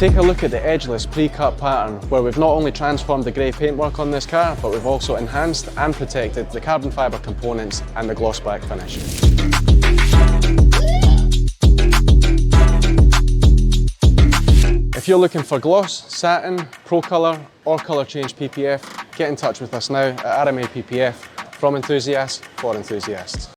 Take a look at the edgeless pre-cut pattern, where we've not only transformed the grey paintwork on this car, but we've also enhanced and protected the carbon fibre components and the gloss black finish. If you're looking for gloss, satin, pro colour or colour change PPF, get in touch with us now at RMA PPF, from enthusiasts for enthusiasts.